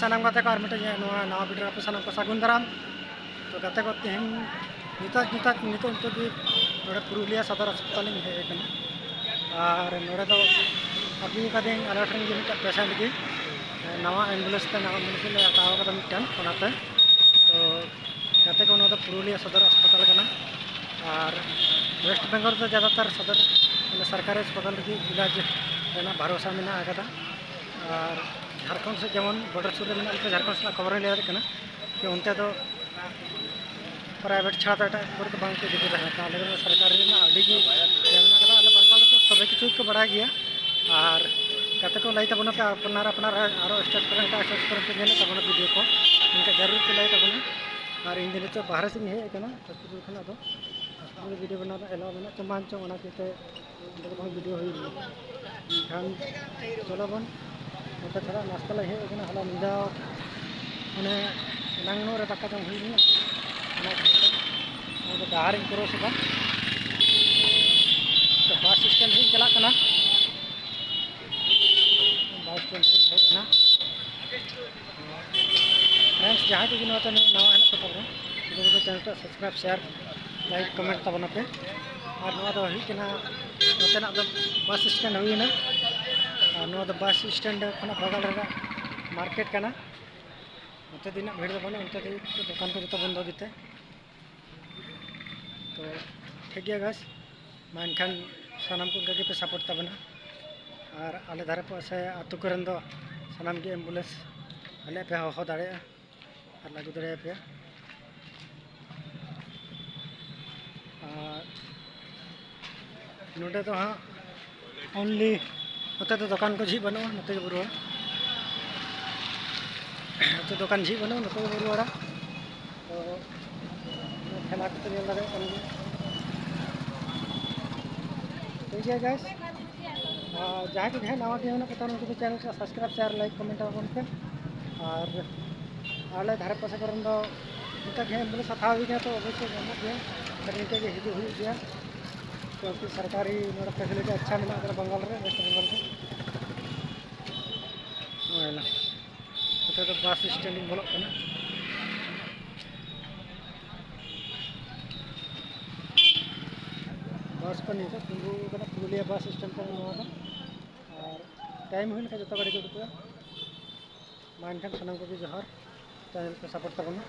सानाम गाते को मिटे नवा वीडियो पे सानाम को सागुन दाराम तो गाते को तेहन नितो भी नोड़े पुरुलिया सदर अस्पताल हेकना और नोड़े तो अभी कदे आले ठन के मिटे पेशेंट की नवा एम्बुलेंस ते हताव कदा मिटन ओनाते तो गाते को तो पुरुलिया सदर अस्पताल कना और वेस्ट बेंगल तो ज़्यादातर सदर सरकारी अस्पताल की इलाज रेना भरोसा मेना आकदा और झारखंड से जेमन बॉर्डर सुर में झारखंड से खबर लिया कि उनते तो प्राइवेट छाड़ा तो एट तो बांग को दिखे रहना सरकारी अभी बंगाल तो सब किचु को बड़ा गया और कते को लई तबना पे अपनार अपनार आरो स्टेट पर पे नेले तबना वीडियो को इनका जरूर पे लई तबना और इन दिन तो बाहर से हेज कना हॉस्पिटल खना तो हॉस्पिटल वीडियो बना एलाव बना चमान चो ओना केते वीडियो हुई खान चलो बन तो थोड़ा नाश्ता ला हेज कना हला निदा माने नांगनो रे दाका जम हुई नि तो डहार क्रॉस का तो बस स्टैंड ही चला कना बस स्टैंड ही हेजना फ्रेंड्स जहाँ को नवा नवा हेना तो पड़ो तो चैनल को सब्सक्राइब शेयर लाइक कमेंट तबना पे और नवा तो हुई कना नोतेना तो बस स्टैंड हुई ना और नवा तो बस स्टैंड खना बगल रे मार्केट कना उनते दिन भीड़ दो बने उनते दुकान को जो बंद होते तो ठीक है गैस मानखान सानाम को गगे पे सपोर्ट तबना और आले धारे पासे आतु करन दो सानाम की एम्बुलेंस आले पे हो दाड़े और लागू दाड़े पे नोडे तो हाँ ओनली नोते तो दुकान को झी बनो नोते बुरुआ तो दुकान झी बनो नोते बुरुआ तो खेला को चल लगे ठीक है गैस जहाँ के है नवा के पता उनको तो चैनल को सब्सक्राइब शेयर लाइक कमेंट अपन पे और आले धारे पासे करन दो इनका है एम्बुलेंस हथाव गया तो अवश्य गमत गया पर इनके हिजू हुई गया क्योंकि सरकारी नोड़ा फैसिलिटी अच्छा मिला बंगाल रे वेस्ट बंगाल से तो बस स्टैंड बोलो बस को नहीं तिंगू पुरुलिया बस स्टैंड पर और टाइम हुई जो गाड़ी को उठा मा सामान को भी जोहर चैनल को सपोर्ट तबना।